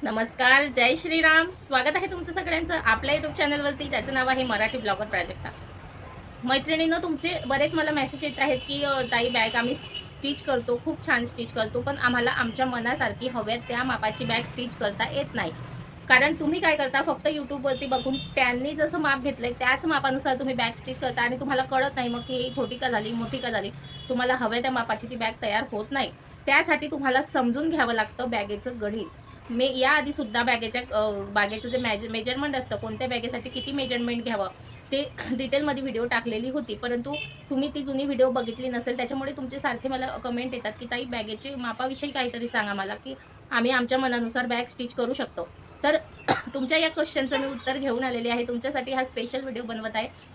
नमस्कार, जय श्रीराम. स्वागत आहे तुमचं सगळ्यांचं आपल्या यूट्यूब चॅनलवरती, ज्याचं नाव आहे मराठी ब्लॉगर प्राजक्ता. मैत्रिणींनो, तुमचे बरेच मला मेसेज येत आहेत की ताई बॅग आम्ही स्टिच करतो, खूप छान स्टिच करतो, पण आम्हाला आमच्या मनासारखी हव्यात त्या मापाची बॅग स्टिच करता येत नाही. कारण तुम्ही काय करता, फक्त यूट्यूबवरती बघून त्यांनी जसं माप घेतलंय त्याच मापानुसार तुम्ही बॅग स्टिच करता आणि तुम्हाला कळत नाही मग की छोटी का झाली, मोठी का झाली. तुम्हाला हव्या त्या मापाची ती बॅग तयार होत नाही. त्यासाठी तुम्हाला समजून घ्यावं लागतं बॅगेचं गणित. मी याआधी सुद्धा बॅगेचं जे मेजरमेंट असतं, कोणत्या बॅगेसाठी किती मेजरमेंट घ्यावं ते डिटेलमध्ये व्हिडिओ टाकलेली होती, परंतु तुम्ही ती जुनी व्हिडिओ बघितली नसेल. त्याच्यामुळे तुमचे सारखे मला कमेंट येतात की ताई बॅगेचे मापाविषयी काहीतरी सांगा मला, की आम्ही आमच्या मनानुसार बॅग स्टिच करू शकतो. तर तुमच्या या क्वेश्चनचं मी उत्तर घेऊन आलेली आहे. तुमच्यासाठी हा स्पेशल व्हिडिओ बनवत आहे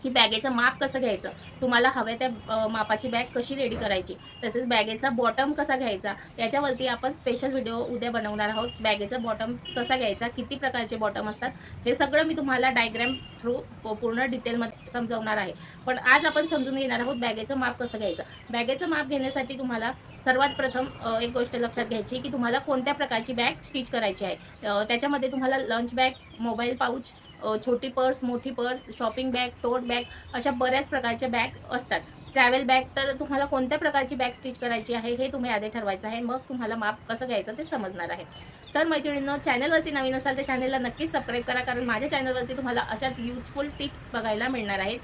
की बॅगेचं माप कसं घ्यायचं, तुम्हाला हव्या त्या मापाची बॅग कशी रेडी करायची, तसेच बॅगेचा बॉटम कसा घ्यायचा, याच्यावरती आपण स्पेशल व्हिडिओ उद्या बनवणार आहोत. बॅगेचा बॉटम कसा घ्यायचा, किती प्रकारचे बॉटम असतात, हे सगळं मी तुम्हाला डायग्राम थ्रू पूर्ण डिटेलमध्ये समजवणार आहे. पण आज आपण समजून घेणार आहोत बॅगेचं माप कसं घ्यायचं. बॅगेचं माप घेण्यासाठी तुम्हाला सर्वात प्रथम एक गोष्ट लक्षात घ्यायची की तुम्हाला कोणत्या प्रकारची बॅग स्टिच करायची आहे. त्याच्यामध्ये तुम्हाला लंच बॅग, मोबाईल पाऊच, छोटी पर्स, मोठी पर्स, शॉपिंग बॅग, टोट बॅग, अशा बऱ्याच प्रकारच्या बॅग असतात. ट्रॅव्हल बॅग, तर तुम्हाला कोणत्या प्रकारची बॅग स्टिच करायची आहे हे तुम्ही आधी ठरवायचं आहे, मग तुम्हाला माप कसं घ्यायचं ते समजणार आहे. तर मैत्रिणींनो, चॅनलवरती नवीन असाल तर चॅनलला नक्कीच सबस्क्राईब करा, कारण माझ्या चॅनलवरती तुम्हाला अशाच युजफुल टिप्स बघायला मिळणार आहेत.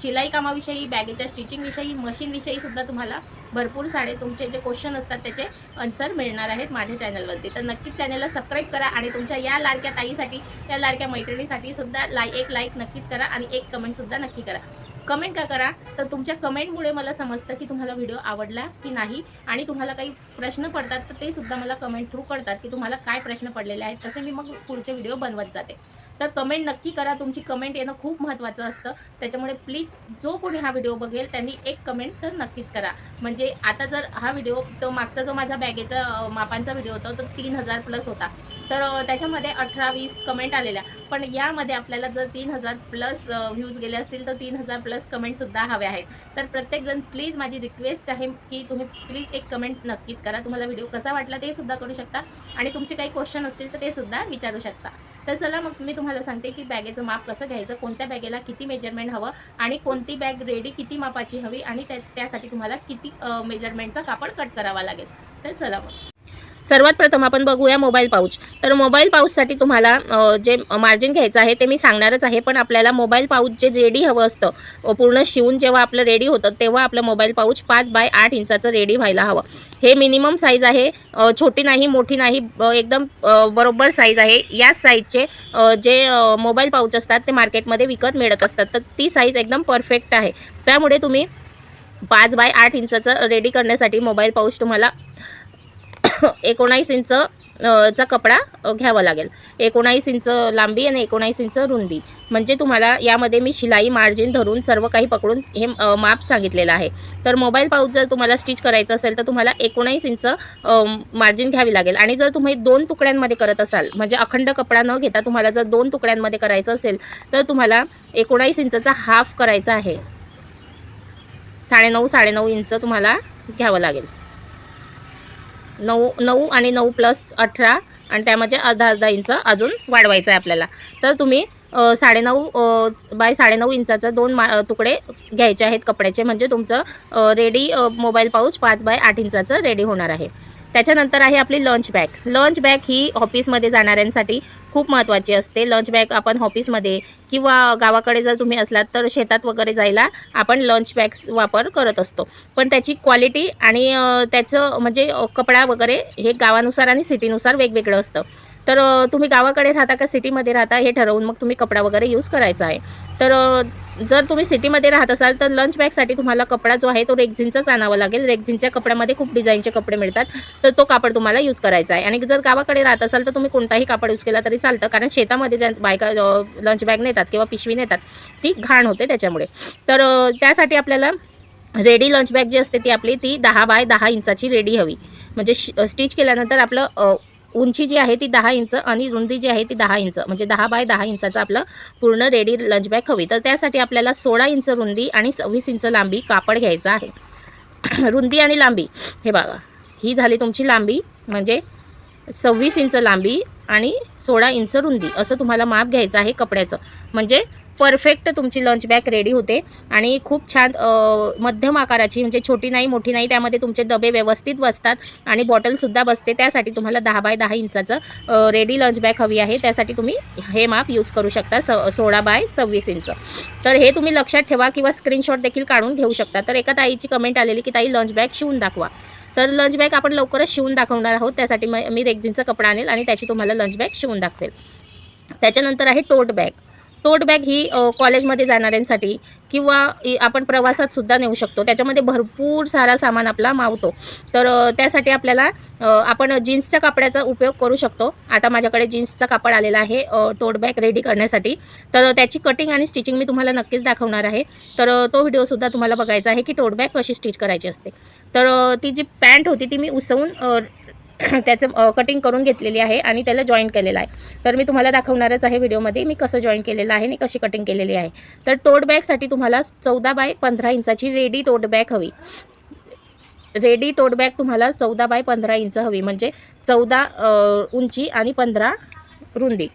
शिलाई कामाविषयी, बॅगेच्या स्टिचिंगविषयी, मशीनविषयी सुद्धा तुम्हाला भरपूर सारे तुमचे जे क्वेश्चन असतात त्याचे आन्सर मिळणार आहेत माझ्या चॅनलवरती. तर नक्कीच चॅनलला सबस्क्राईब करा आणि तुमच्या या लाडक्या ताईसाठी, या लाडक्या मैत्रिणीसाठी सुद्धा एक लाईक नक्कीच करा आणि एक कमेंटसुद्धा नक्की करा. कमेंट का करा, तर तुमच्या कमेंटमुळे मला समजतं की तुम्हाला व्हिडिओ आवडला की नाही, आणि तुम्हाला काही प्रश्न पडतात तर ते सुद्धा मला कमेंट थ्रू कळतात की तुम्हाला काय प्रश्न पडलेले आहेत, तसे मी मग पुढचे व्हिडिओ बनवत जाते. तर कमेंट नक्की करा, तुमची कमेंट येणं खूप महत्त्वाचं असतं. त्याच्यामुळे प्लीज जो कोणी हा व्हिडिओ बघेल त्यांनी एक कमेंट तर नक्कीच करा. म्हणजे आता जर हा व्हिडिओ, तो मागचा जो माझा बॅगेचा मापांचा व्हिडिओ होता तो 3000 प्लस होता, तर त्याच्यामध्ये 18-20 कमेंट आलेल्या. पण यामध्ये आपल्याला जर 3000 प्लस व्ह्यूज गेले असतील तर 3000 प्लस कमेंटसुद्धा हव्या आहेत. तर प्रत्येकजण प्लीज, माझी रिक्वेस्ट आहे की तुम्ही प्लीज एक कमेंट नक्कीच करा. तुम्हाला व्हिडिओ कसा वाटला ते सुद्धा करू शकता आणि तुमचे काही क्वेश्चन असतील तर ते सुद्धा विचारू शकता. तर चला मग मी तुम्हाला सांगते की बॅगेचं माप कसं घ्यायचं, कोणत्या बॅगेला किती मेजरमेंट हवं आणि कोणती बॅग रेडी किती मापाची हवी आणि त्यासाठी तुम्हाला किती मेजरमेंटचा कापड कट करावा लागेल. तर चला मग सर्वात प्रथम आपण बघूया मोबाईल पाऊच. तर मोबाईल पाऊचसाठी तुम्हाला जे मार्जिन घ्यायचं आहे ते मी सांगणारच आहे, पण आपल्याला मोबाईल पाऊच जे रेडी हवं असतं, पूर्ण शिवून जेव्हा आपलं रेडी होतं तेव्हा आपलं मोबाईल पाऊच 5 बाय 8 इंचाचं रेडी व्हायला हवं. हे मिनिमम साईज आहे, छोटी नाही, मोठी नाही, एकदम बरोबर साईज आहे. याच साईजचे जे मोबाईल पाऊच असतात ते मार्केटमध्ये विकत मिळत असतात, तर ती साईज एकदम परफेक्ट आहे. त्यामुळे तुम्ही 5 बाय 8 इंचाचं रेडी करण्यासाठी मोबाईल पाऊच तुम्हाला 19 इंच चा कपडा घ्यावा लागेल. 19 इंच लांबी आणि 19 इंच रुंदी. म्हणजे तुम्हाला यामध्ये मी शिलाई, मार्जिन धरून सर्व काही पकडून हे माप सांगितलेलं आहे. तर मोबाईल पाऊच जर तुम्हाला स्टिच करायचं असेल तर तुम्हाला 19 इंच मार्जिन घ्यावी लागेल. आणि जर तुम्ही 2 तुकड्यांमध्ये करत असाल, म्हणजे अखंड कपडा न घेता तुम्हाला जर 2 तुकड्यांमध्ये करायचं असेल तर तुम्हाला 19 इंचचा हाफ करायचा आहे. 9.5 इंच तुम्हाला घ्यावं लागेल. 9 आणि 9 प्लस 18 आणि त्यामध्ये अर्धा इंच अजून वाढवायचं आहे आपल्याला. तर तुम्ही 9.5 बाय 9.5 इंचाचं 2 तुकडे घ्यायचे आहेत कपड्याचे, म्हणजे तुमचं रेडी मोबाईल पाऊच 5 बाय 8 इंचाचं रेडी होणार आहे. त्याच्यानंतर आहे आपली लंच बॅग. लंच बॅग ही ऑफिसमध्ये जाणाऱ्यांसाठी खूप महत्त्वाची असते. लंच बॅग आपण ऑफिसमध्ये किंवा गावाकडे जर तुम्ही असलात तर शेतात वगैरे जायला आपण लंच बॅग वापर करत असतो. पण त्याची क्वालिटी आणि त्याचं म्हणजे कपडा वगैरे हे गावानुसार आणि सिटीनुसार वेगवेगळं असतं. तर तुम्ही गावाकडे राहता का सिटीमध्ये राहता हे ठरवून मग तुम्ही कपडा वगैरे यूज करायचा आहे. तर जर तुम्ही सिटीमध्ये राहत असाल तर लंच बॅगसाठी तुम्हाला कपडा जो आहे तो रेक्झिनचाच आणावा लागेल. रेक्झिनच्या कपड्यामध्ये खूप डिझाईनचे कपडे मिळतात, तर तो कापड तुम्हाला यूज करायचा आहे. आणि जर गावाकडे राहत असाल तर तुम्ही कोणताही कापड यूज केला तरी चालतं, कारण शेतामध्ये ज्या बायका लंच बॅग नेतात किंवा पिशवी नेतात ती घाण होते त्याच्यामुळे. तर त्यासाठी आपल्याला रेडी लंच बॅग जी असते ती 10 बाय 10 इंचाची रेडी हवी. म्हणजे स्टिच केल्यानंतर आपलं उंची जी आहे ती 10 इंच आणि रुंदी जी आहे ती 10 इंच, म्हणजे 10 बाय 10 इंचाचं आपलं पूर्ण रेडी लंच बॅग हवी. तर त्यासाठी आपल्याला 16 इंच रुंदी आणि 26 इंच लांबी कापड घ्यायचं आहे. रुंदी आणि लांबी हे बघा, ही झाली तुमची लांबी, म्हणजे 26 इंच लांबी आणि 16 इंच रुंदी असं तुम्हाला माप घ्यायचं आहे कपड्याचं. म्हणजे परफेक्ट तुमची लंच बॅग रेडी होते आणि खूप छान मध्यम आकाराची, म्हणजे छोटी नाही मोठी नाही, त्यामध्ये तुमचे डबे व्यवस्थित बसतात आणि बॉटलसुद्धा बसते. त्यासाठी तुम्हाला 10 बाय 10 इंचाचं रेडी लंच बॅग हवी आहे. त्यासाठी तुम्ही हे माप यूज करू शकता, 16 बाय 26 इंच. तर हे तुम्ही लक्षात ठेवा किंवा स्क्रीनशॉट देखील काढून घेऊ शकता. तर एका ताईची कमेंट आलेली की ताई लंच बॅग शिवून दाखवा. तर लंच बॅग आपण लवकरच शिवून दाखवणार आहोत. त्यासाठी मी रेक्झिनचा कपडा आणेल आणि त्याची तुम्हाला लंच बॅग शिवून दाखवेल. त्याच्यानंतर आहे टोट बॅग. टोट बॅग ही कॉलेजमध्ये जाणाऱ्यांसाठी किंवा आपण प्रवासात सुद्धा नेऊ शकतो. त्याच्यामध्ये भरपूर सारा सामान आपला मावतो. तर त्यासाठी आपल्याला आपण जीन्सच्या कापडाचा उपयोग करू शकतो. आता माझ्याकडे जीन्सचा कापड आलेला आहे टोट बॅग रेडी करण्यासाठी. तर त्याची कटिंग आणि स्टिचिंग मी तुम्हाला नक्कीच दाखवणार आहे. तर तो व्हिडिओसुद्धा तुम्हाला बघायचा आहे की टोट बॅग कशी स्टिच करायची असते. तर ती जी पॅन्ट होती ती मी उसवून त्याचं कटिंग करून घेतलेली आहे आणि त्याला जॉईन केलेलं आहे. तर मी तुम्हाला दाखवणारच आहे व्हिडिओमध्ये मी कसं जॉईन केलेलं आहे आणि कशी कटिंग केलेली आहे. तर टोट बॅगसाठी तुम्हाला 14 बाय 15 इंचाची रेडी टोट बॅग हवी. रेडी टोट बॅग तुम्हाला 14 बाय 15 इंच हवी, म्हणजे 14 उंची आणि 15 रुंदी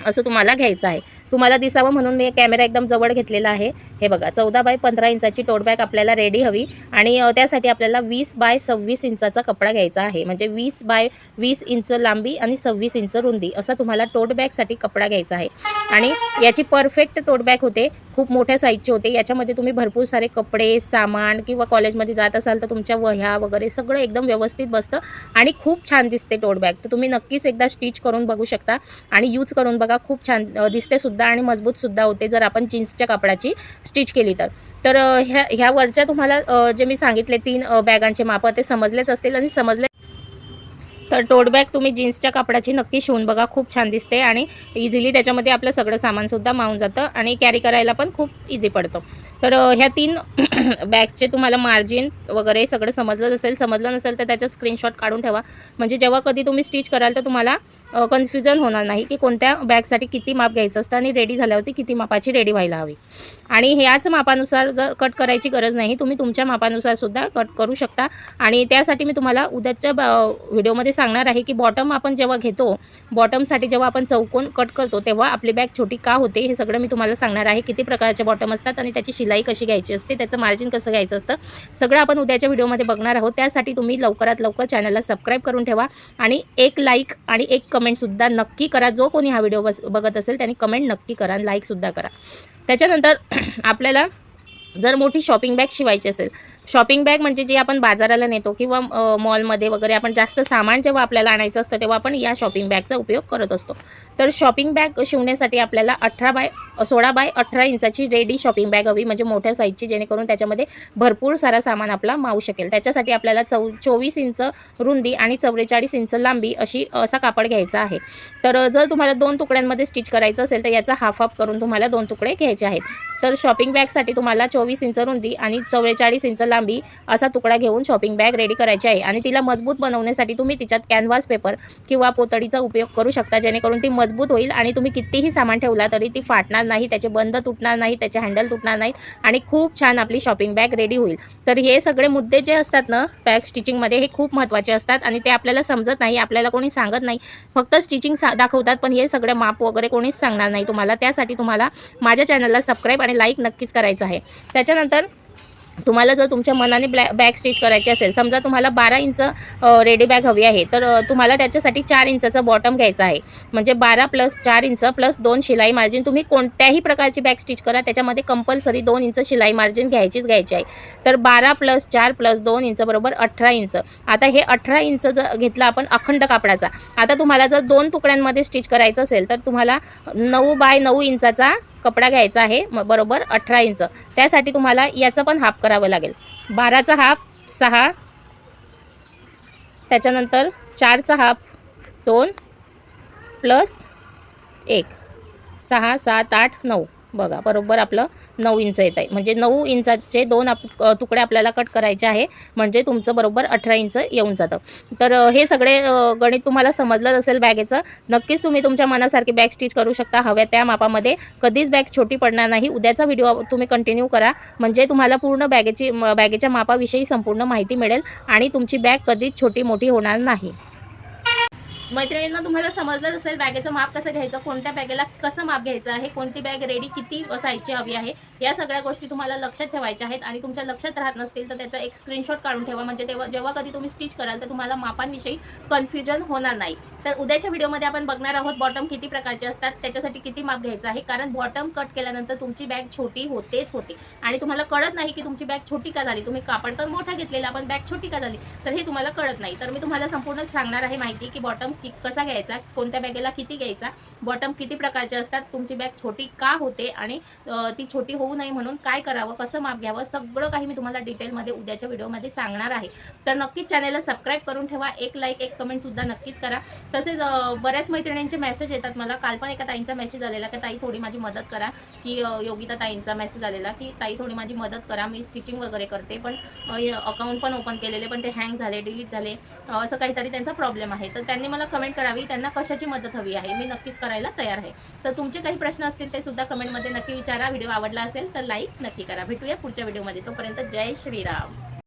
असं तुम्हाला घ्यायचं आहे. तुम्हाला दिसावं म्हणून मी कॅमेरा एकदम जवळ घेतलेला आहे. हे बघा 14 बाय 15 इंचाची टोट बॅग आपल्याला रेडी हवी आणि त्यासाठी आपल्याला 20 बाय 26 इंचाचा कपडा घ्यायचा आहे. म्हणजे 20 बाय 20 इंच लांबी आणि 26 इंच रुंदी असा तुम्हाला टोट बॅगसाठी कपडा घ्यायचा आहे. आणि याची परफेक्ट टोट बॅग होते, खूप मोठ्या साईजची होते. याच्यामध्ये तुम्ही भरपूर सारे कपडे, सामान किंवा कॉलेजमध्ये जात असाल तर तुमच्या वह्या वगैरे सगळं एकदम व्यवस्थित बसतं आणि खूप छान दिसते टोट बॅग. तर तुम्ही नक्कीच एकदा स्टिच करून बघू शकता आणि यूज करून बघा. खूप छान दिसते सुद्धा आणि मजबूतसुद्धा होते जर आपण जीन्सच्या कापडाची स्टिच केली तर. तर ह्या वरच्या तुम्हाला जे मी सांगितले 3 बॅगांचे माप ते समजलेच असतील आणि समजले तर टोट बॅग तुम्ही जीन्सच्या कापडाची नक्की शिवून बघा. खूप छान दिसते आणि इझिली त्याच्यामध्ये आपलं सगळं सामानसुद्धा मावून जातं आणि कॅरी करायला पण खूप इझी पडतं. तर ह्या 3 बॅग्सचे तुम्हाला मार्जिन वगैरे सगळं समजलं असेल. समजलं नसेल तर त्याचा स्क्रीनशॉट काढून ठेवा, म्हणजे जेव्हा कधी तुम्ही स्टिच कराल तर तुम्हाला कन्फ्युजन होणार नाही की कोणत्या बॅगसाठी किती माप घ्यायचं असतं आणि रेडी झाल्यावरती किती मापाची रेडी व्हायला हवी. आणि ह्याच मापानुसार जर कट करायची गरज नाही, तुम्ही तुमच्या मापानुसार सुद्धा कट करू शकता. आणि त्यासाठी मी तुम्हाला उद्याच्या व्हिडिओमध्ये सांगणार आहे की बॉटम आपण जेव्हा घेतो, बॉटमसाठी जेव्हा आपण चौकोन कट करतो तेव्हा आपली बॅग छोटी का होते हे सगळं मी तुम्हाला सांगणार आहे. किती प्रकारचे बॉटम असतात आणि त्याची शिलाई कशी घ्यायची असते, त्याचं मार्जिन कसं घ्यायचं असतं, सगळं आपण उद्याच्या व्हिडिओमध्ये बघणार आहोत. त्यासाठी तुम्ही लवकरात लवकर चॅनलला सबस्क्राईब करून ठेवा आणि एक लाईक आणि एक कमेंटसुद्धा नक्की करा. जो कोणी हा व्हिडिओ बघत असेल त्यांनी कमेंट नक्की करा आणि लाईकसुद्धा करा. त्याच्यानंतर आपल्याला जर मोठी शॉपिंग बॅग शिवायची असेल, शॉपिंग बॅग म्हणजे जी आपण बाजाराला नेतो किंवा मॉलमध्ये वगैरे आपण जास्त सामान जेव्हा आपल्याला आणायचं असतं तेव्हा आपण या शॉपिंग बॅगचा उपयोग करत असतो. तर शॉपिंग बॅग शिवण्यासाठी आपल्याला 16 बाय 18 इंचाची रेडी शॉपिंग बॅग हवी, म्हणजे मोठ्या साईजची, जेणेकरून त्याच्यामध्ये भरपूर सारा सामान आपला मावू शकेल. त्याच्यासाठी आपल्याला 24 इंच रुंदी आणि 44 इंच लांबी असा कापड घ्यायचा आहे. तर जर तुम्हाला 2 तुकड्यांमध्ये स्टिच करायचं असेल तर याचा हाफ करून तुम्हाला 2 तुकडे घ्यायचे आहेत. तर शॉपिंग बॅगसाठी तुम्हाला 24 इंच रुंदी आणि 44 इंच लांबी असा तुकडा घेऊन शॉपिंग बॅग रेडी करायची आहे. आणि तिला मजबूत बनवण्यासाठी तुम्ही तिच्यात कॅनव्हास पेपर किंवा पोतडीचा उपयोग करू शकता, जेणेकरून ती मजबूत होईल आणि तुम्ही कितीही सामान ठेवला तरी ती फाटणार नाही, त्याचे बंद तुटणार नाही, त्याचे हँडल तुटणार नाही आणि खूप छान आपली शॉपिंग बॅग रेडी होईल. तर हे सगळे मुद्दे जे असतात ना बॅग स्टिचिंगमध्ये, हे खूप महत्त्वाचे असतात आणि ते आपल्याला समजत नाही, आपल्याला कोणी सांगत नाही. फक्त स्टिचिंग दाखवतात पण हे सगळे माप वगैरे कोणीच सांगणार नाही तुम्हाला. त्यासाठी तुम्हाला माझ्या चॅनलला सबस्क्राईब आणि लाईक नक्कीच करायचं आहे. त्याच्यानंतर तुम्हाला जर तुमच्या मनाने बॅग स्टिच करायची असेल, समजा तुम्हाला 12 इंच रेडी बॅग हवी आहे, तर तुम्हाला त्याच्यासाठी 4 इंचाचा बॉटम घ्यायचा आहे. म्हणजे 12 + 4 इंच + 2 शिलाई मार्जिन. तुम्ही कोणत्याही प्रकारची बॅग स्टिच करा त्याच्यामध्ये कंपल्सरी 2 इंच शिलाई मार्जिन घ्यायची आहे. तर 12 + 4 + 2 इंच बरोबर 18 इंच. आता हे 18 इंच जर घेतलं आपण अखंड कापडाचा, आता तुम्हाला जर 2 तुकड्यांमध्ये स्टिच करायचं असेल तर तुम्हाला 9 बाय 9 इंचाचा कपडा घ्यायचा आहे, बरोबर 18 इंच. त्यासाठी तुम्हाला याचं पण हाफ करावं लागेल. 12चा हाफ 6, त्याच्यानंतर 4चा हाफ 2 + 1 6 7 8 9 बघा बरोबर आपलं 9 इंच येत आहे. म्हणजे 9 इंचाचे 2 तुकडे आपल्याला कट करायचे आहे, म्हणजे तुमचं बरोबर 18 इंच येऊन जातं. तर हे सगळे गणित तुम्हाला समजलं असेल बॅगेचं. नक्कीच तुम्ही तुमच्या मनासारखी बॅग स्टिच करू शकता हव्या त्या मापामध्ये. कधीच बॅग छोटी पडणार नाही. उद्याचा व्हिडिओ तुम्ही कंटिन्यू करा, म्हणजे तुम्हाला पूर्ण बॅगेच्या मापाविषयी संपूर्ण माहिती मिळेल आणि तुमची बॅग कधीच छोटी मोठी होणार नाही. मैत्रिणींना तुम्हाला समजलं असेल बॅगेचं माप कसं घ्यायचं, कोणत्या बॅगेला कसं माप घ्यायचं आहे, कोणती बॅग रेडी किती साईजची हवी आहे, या सगळ्या गोष्टी तुम्हाला लक्षात ठेवायच्या आहेत. आणि तुमच्या लक्षात राहत नसतील तर त्याचा एक स्क्रीनशॉट काढून ठेवा, म्हणजे तेव्हा जेव्हा कधी तुम्ही स्टिच कराल तर तुम्हाला मापांविषयी कन्फ्युजन होणार नाही. तर उद्याच्या व्हिडिओमध्ये आपण बघणार आहोत बॉटम किती प्रकारचे असतात, त्याच्यासाठी किती माप घ्यायचं आहे. कारण बॉटम कट केल्यानंतर तुमची बॅग छोटी होतेच होते आणि तुम्हाला कळत नाही की तुमची बॅग छोटी का झाली. तुम्ही कापड तर मोठा घेतलेला पण बॅग छोटी का झाली, तर हे तुम्हाला कळत नाही. तर मी तुम्हाला संपूर्ण सांगणार आहे माहिती की बॉटम कसा घ्यायचा, कोणत्या बॅगेला किती घ्यायचा, बॉटम किती प्रकारचे असतात, तुमची बॅग छोटी का होते आणि ती छोटी होऊ नये म्हणून काय करावं, कसं माप घ्यावं, सगळं काही मी तुम्हाला डिटेलमध्ये उद्याच्या व्हिडिओमध्ये सांगणार आहे. तर नक्कीच चॅनलला सबस्क्राईब करून ठेवा, एक लाईक एक कमेंट सुद्धा नक्कीच करा. तसेच बऱ्याच मैत्रिणींचे मेसेज येतात मला. काल पण एका ताईंचा मेसेज आलेला की ताई थोडी माझी मदत करा, की योगिता ताईंचा मेसेज आलेला की ताई थोडी माझी मदत करा, मी स्टिचिंग वगैरे करते पण अकाउंट पण ओपन केलेले पण ते हँग झाले, डिलीट झाले, असं काहीतरी त्यांचा प्रॉब्लेम आहे. तर त्यांनी मला कमेंट करावी, त्यांना कशाची मदत हवी आहे, मी नक्कीच करायला तयार आहे. तर तुमचे काही प्रश्न असतील ते सुद्धा कमेंटमध्ये नक्की विचारा. व्हिडिओ आवडला असेल तर लाईक नक्की करा. भेटूया पुढच्या व्हिडिओमध्ये. तोपर्यंत जय श्रीराम.